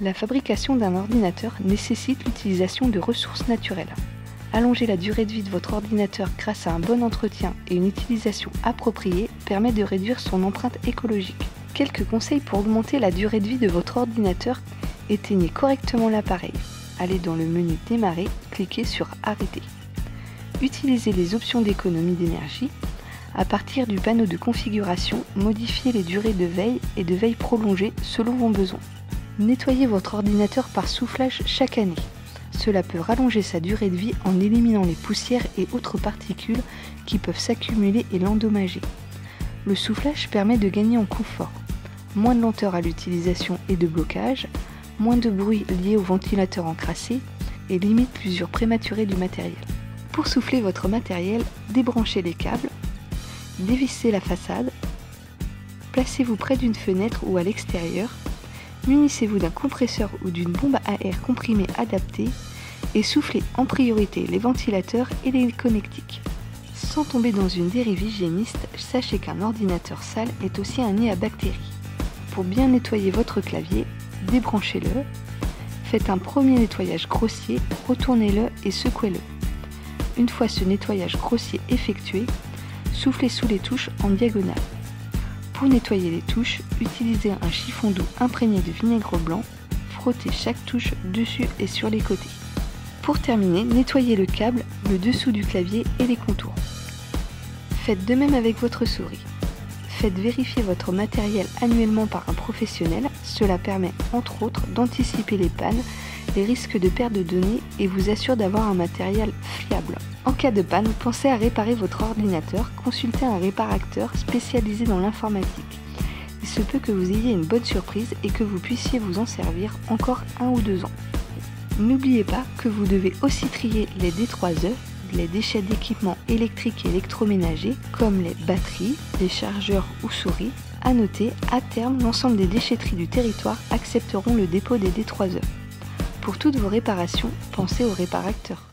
La fabrication d'un ordinateur nécessite l'utilisation de ressources naturelles. Allonger la durée de vie de votre ordinateur grâce à un bon entretien et une utilisation appropriée permet de réduire son empreinte écologique. Quelques conseils pour augmenter la durée de vie de votre ordinateur: éteignez correctement l'appareil. Allez dans le menu Démarrer, cliquez sur Arrêter. Utilisez les options d'économie d'énergie. À partir du panneau de configuration, modifiez les durées de veille et de veille prolongée selon vos besoins. Nettoyez votre ordinateur par soufflage chaque année. Cela peut rallonger sa durée de vie en éliminant les poussières et autres particules qui peuvent s'accumuler et l'endommager. Le soufflage permet de gagner en confort. Moins de lenteur à l'utilisation et de blocage, moins de bruit lié au ventilateur encrassé et limite l'usure prématurée du matériel. Pour souffler votre matériel, débranchez les câbles, dévissez la façade, placez-vous près d'une fenêtre ou à l'extérieur, munissez-vous d'un compresseur ou d'une bombe à air comprimée adaptée et soufflez en priorité les ventilateurs et les connectiques. Sans tomber dans une dérive hygiéniste, sachez qu'un ordinateur sale est aussi un nid à bactéries. Pour bien nettoyer votre clavier, débranchez-le, faites un premier nettoyage grossier, retournez-le et secouez-le. Une fois ce nettoyage grossier effectué, soufflez sous les touches en diagonale. Pour nettoyer les touches, utilisez un chiffon d'eau imprégné de vinaigre blanc, frottez chaque touche dessus et sur les côtés. Pour terminer, nettoyez le câble, le dessous du clavier et les contours. Faites de même avec votre souris. Faites vérifier votre matériel annuellement par un professionnel, cela permet entre autres d'anticiper les pannes, les risques de perte de données et vous assure d'avoir un matériel fiable. En cas de panne, pensez à réparer votre ordinateur, consultez un réparateur spécialisé dans l'informatique. Il se peut que vous ayez une bonne surprise et que vous puissiez vous en servir encore 1 ou 2 ans. N'oubliez pas que vous devez aussi trier les D3E, les déchets d'équipements électriques et électroménagers comme les batteries, les chargeurs ou souris. À noter, à terme, l'ensemble des déchetteries du territoire accepteront le dépôt des D3E. Pour toutes vos réparations, pensez au réparateur.